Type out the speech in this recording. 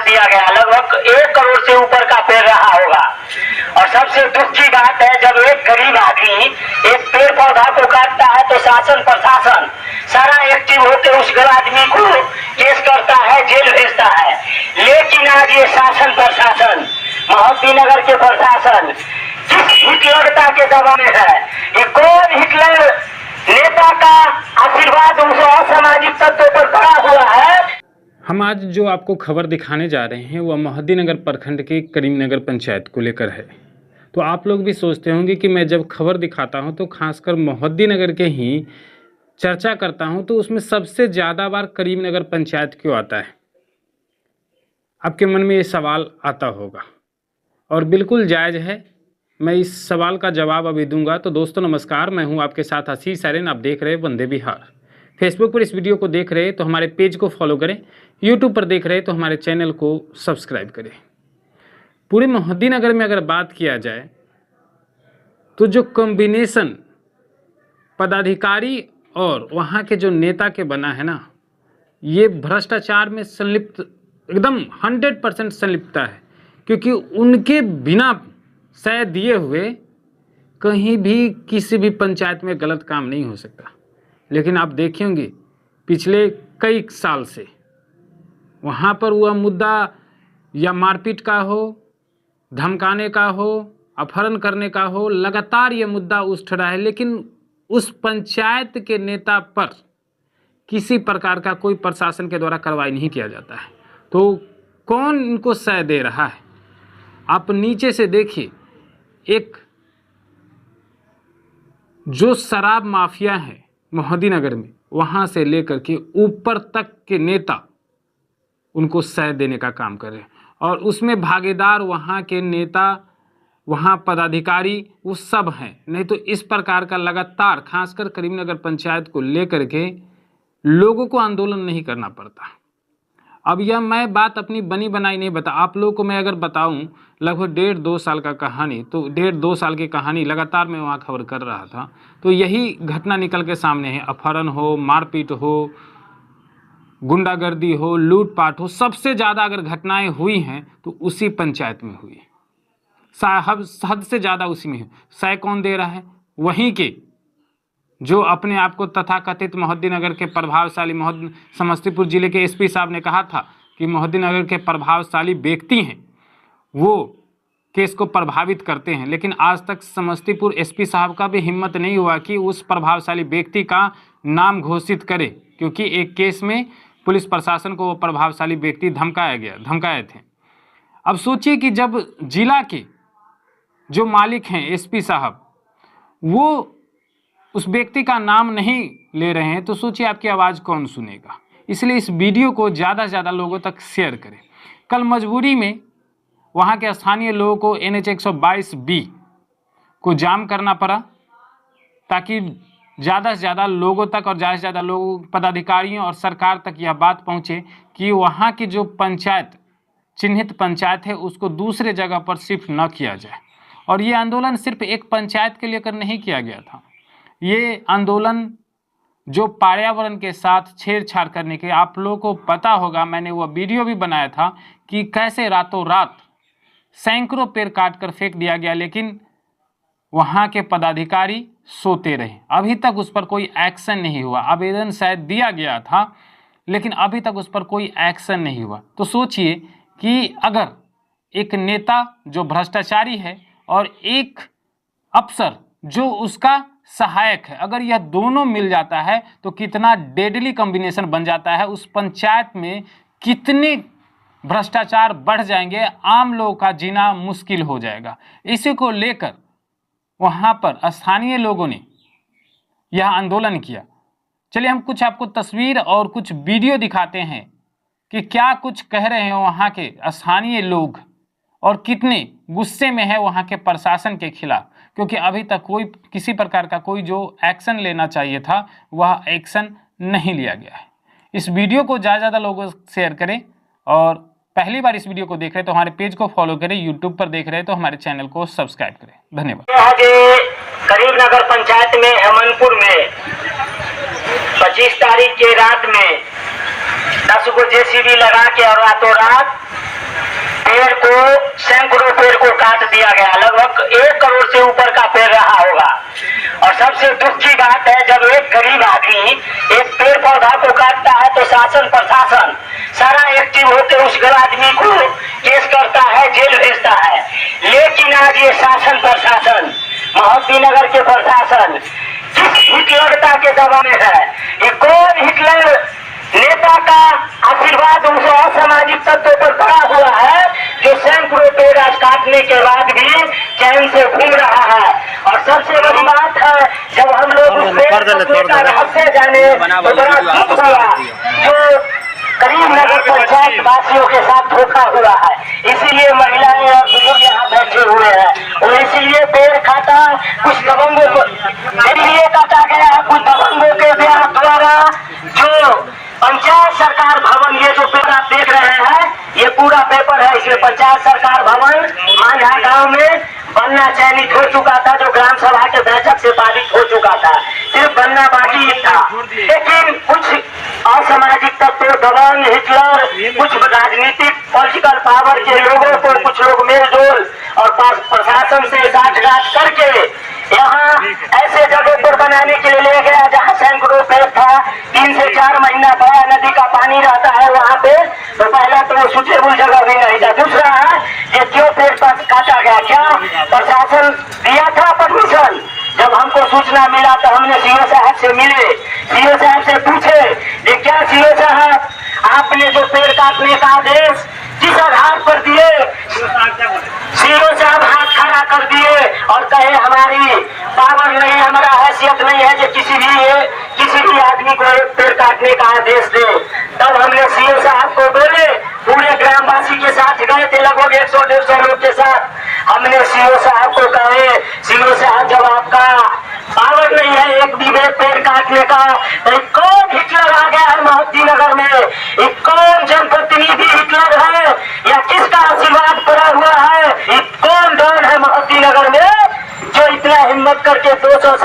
दिया गया, लगभग 1 करोड़ से ऊपर का पेड़ रहा होगा। और सबसे दुख की बात है, जब एक गरीब आदमी एक पेड़ पौधा को काटता है तो शासन प्रशासन सारा एक्टिव होकर उस गरीब आदमी को केस करता है, जेल भेजता है। लेकिन आज ये शासन प्रशासन, मोहद्दीनगर के प्रशासन किस हिटलरता के दबाव में है? ये कौन हिटलर नेता का आशीर्वाद उस असामाजिक तत्वों पर पड़ा हुआ है? हम आज जो आपको खबर दिखाने जा रहे हैं वह मोहद्दीनगर प्रखंड के करीमनगर पंचायत को लेकर है। तो आप लोग भी सोचते होंगे कि मैं जब खबर दिखाता हूं तो खासकर मोहद्दीनगर के ही चर्चा करता हूं तो उसमें सबसे ज़्यादा बार करीमनगर पंचायत क्यों आता है? आपके मन में ये सवाल आता होगा और बिल्कुल जायज़ है। मैं इस सवाल का जवाब अभी दूंगा। तो दोस्तों नमस्कार, मैं हूं आपके साथ आशीष सरेन। आप देख रहे हैं वंदे बिहार। फेसबुक पर इस वीडियो को देख रहे हैं तो हमारे पेज को फॉलो करें, यूट्यूब पर देख रहे हैं तो हमारे चैनल को सब्सक्राइब करें। पूरे मोहद्दीनगर में अगर बात किया जाए तो जो कॉम्बिनेशन पदाधिकारी और वहाँ के जो नेता के बना है ना, ये भ्रष्टाचार में संलिप्त, एकदम 100% संलिप्तता है। क्योंकि उनके बिना सह दिए हुए कहीं भी किसी भी पंचायत में गलत काम नहीं हो सकता। लेकिन आप देखेंगे पिछले कई साल से वहाँ पर हुआ मुद्दा या मारपीट का हो, धमकाने का हो, अपहरण करने का हो, लगातार ये मुद्दा उठ रहा है। लेकिन उस पंचायत के नेता पर किसी प्रकार का कोई प्रशासन के द्वारा कार्रवाई नहीं किया जाता है। तो कौन इनको सह दे रहा है? आप नीचे से देखिए, एक जो शराब माफिया है मोहद्दीनगर में, वहाँ से लेकर के ऊपर तक के नेता उनको सह देने का काम कर रहे हैं। और उसमें भागीदार वहाँ के नेता, वहाँ पदाधिकारी, वो सब हैं। नहीं तो इस प्रकार का लगातार खासकर करीमनगर पंचायत को लेकर के लोगों को आंदोलन नहीं करना पड़ता। अब यह मैं बात अपनी बनी बनाई नहीं बता, आप लोगों को मैं अगर बताऊं लगभग 1.5-2 साल का कहानी, तो 1.5-2 साल की कहानी लगातार मैं वहाँ खबर कर रहा था तो यही घटना निकल के सामने है। अपहरण हो, मारपीट हो, गुंडागर्दी हो, लूटपाट हो, सबसे ज़्यादा अगर घटनाएं हुई हैं तो उसी पंचायत में हुई। हद से ज़्यादा उसी में है। सह कौन दे रहा है? वहीं के जो अपने आप को तथाकथित मोहद्दीनगर के प्रभावशाली, समस्तीपुर जिले के एसपी साहब ने कहा था कि मोहद्दीनगर के प्रभावशाली व्यक्ति हैं, वो केस को प्रभावित करते हैं। लेकिन आज तक समस्तीपुर एसपी साहब का भी हिम्मत नहीं हुआ कि उस प्रभावशाली व्यक्ति का नाम घोषित करे, क्योंकि एक केस में पुलिस प्रशासन को वो प्रभावशाली व्यक्ति धमकाए थे। अब सोचिए कि जब जिला के जो मालिक हैं एसपी साहब, वो उस व्यक्ति का नाम नहीं ले रहे हैं, तो सोचिए आपकी आवाज़ कौन सुनेगा। इसलिए इस वीडियो को ज़्यादा से ज़्यादा लोगों तक शेयर करें। कल मजबूरी में वहाँ के स्थानीय लोगों को NH 122B को जाम करना पड़ा ताकि ज़्यादा से ज़्यादा लोगों तक और ज़्यादा से ज़्यादा लोगों, पदाधिकारियों और सरकार तक यह बात पहुँचे कि वहाँ की जो पंचायत, चिन्हित पंचायत है, उसको दूसरे जगह पर शिफ्ट न किया जाए। और ये आंदोलन सिर्फ एक पंचायत के लेकर नहीं किया गया था। ये आंदोलन जो पर्यावरण के साथ छेड़छाड़ करने के, आप लोगों को पता होगा, मैंने वो वीडियो भी बनाया था कि कैसे रातों रात सैकड़ों पेड़ काट कर फेंक दिया गया, लेकिन वहाँ के पदाधिकारी सोते रहे। अभी तक उस पर कोई एक्शन नहीं हुआ। आवेदन शायद दिया गया था लेकिन अभी तक उस पर कोई एक्शन नहीं हुआ। तो सोचिए कि अगर एक नेता जो भ्रष्टाचारी है और एक अफसर जो उसका सहायक है, अगर यह दोनों मिल जाता है तो कितना डेडली कॉम्बिनेशन बन जाता है। उस पंचायत में कितने भ्रष्टाचार बढ़ जाएंगे, आम लोगों का जीना मुश्किल हो जाएगा। इसी को लेकर वहाँ पर स्थानीय लोगों ने यह आंदोलन किया। चलिए हम कुछ आपको तस्वीर और कुछ वीडियो दिखाते हैं कि क्या कुछ कह रहे हैं वहाँ के स्थानीय लोग और कितने गुस्से में है वहाँ के प्रशासन के खिलाफ, क्योंकि अभी तक कोई किसी प्रकार का कोई जो एक्शन लेना चाहिए था वह एक्शन नहीं लिया गया है। इस वीडियो को ज़्यादा से ज़्यादा लोगों से शेयर करें और पहली बार इस वीडियो को देख रहे हैं तो हमारे पेज को फॉलो करें, यूट्यूब पर देख रहे हैं तो हमारे चैनल को सब्सक्राइब करें। धन्यवाद। करीमनगर पंचायत में हेमनपुर में 25 तारीख के रात में 10 को जेसीबी लगा के और रातों रात पेड़ को, सैकड़ों पेड़ को काट दिया गया। लगभग 1 करोड़ से ऊपर का पेड़ रहा होगा। और सबसे दुख की बात है, जब एक गरीब आदमी एक पेड़ पौधा को काटता है तो शासन प्रशासन सारा एक्टिव होकर उस गरीब आदमी को केस करता है, जेल भेजता है। लेकिन आज ये शासन प्रशासन, मोहद्दीनगर के प्रशासन किस हिटलरता के दबाव में है? ये कौन हिटलर नेता का आशीर्वाद उस असामाजिक तत्वों पर पड़ा हुआ है जो सैकड़ों पेड़ आज काटने के बाद भी चैन से घूम रहा है? और सबसे बड़ी बात है, जब हम लोग उस पेड़ काटने का रहस्य जाने तो बड़ा दुख हुआ जो करीमनगर पंचायत वासियों के साथ धोखा हुआ है। इसीलिए महिलाएं और बुजुर्ग यहाँ बैठे हुए हैं और इसीलिए पेड़ काटा, कुछ दबंगों को इसलिए काटा गया है, कुछ दबंगों के द्वारा जो पंचायत सरकार भवन, ये जो पेपर आप देख रहे हैं, ये पूरा पेपर है। इसमें पंचायत सरकार भवन मांझा गांव में बनना चयनित हो चुका था, जो ग्राम सभा के बैठक से पारित हो चुका था, सिर्फ बनना बाकी था। लेकिन कुछ असामाजिक तत्व, दबंग, हिटलर, कुछ राजनीतिक पॉलिटिकल पावर के लोगों को कुछ लोग मेलजोल और प्रशासन से साठगांठ करके यहाँ ऐसे जगह पर बनाने के लिए ले गया जहाँ सैकड़ों पेड़ था। 3 से 4 महीना बड़ा नदी का पानी रहता है वहाँ पे, तो पहला तो वो सुटेबल जगह भी नहीं था। दूसरा है ये क्यों पेड़ काटा गया? क्या प्रशासन दिया था परमिशन? जब हमको सूचना मिला तो हमने सीओ साहब से मिले, सीओ साहब से पूछे ये क्या सीओ साहब, आपने जो पेड़ काटने का आदेश किस आधार पर दिए? सीओ साहब हाथ खड़ा कर दिए और कहे हमारी पावर नहीं, हमारा हैसियत नहीं है जो किसी भी आदमी को पेड़ काटने का आदेश दे। तब हमने सीओ साहब को बोले, पूरे ग्रामवासी के साथ गए थे, लगभग 100-150 लोग के साथ। हमने सीओ साहब को कहे, सीओ साहब जब आपका पावर नहीं है एक भी पेड़ काटने का, तो कौन हिटलर आ गया है मोहद्दीनगर में? एक कौन जनप्रतिनिधि हिटलर है या किसका आशीर्वाद पड़ा हुआ है? एक कौन डॉन है मोहद्दीनगर में जो इतना हिम्मत करके 200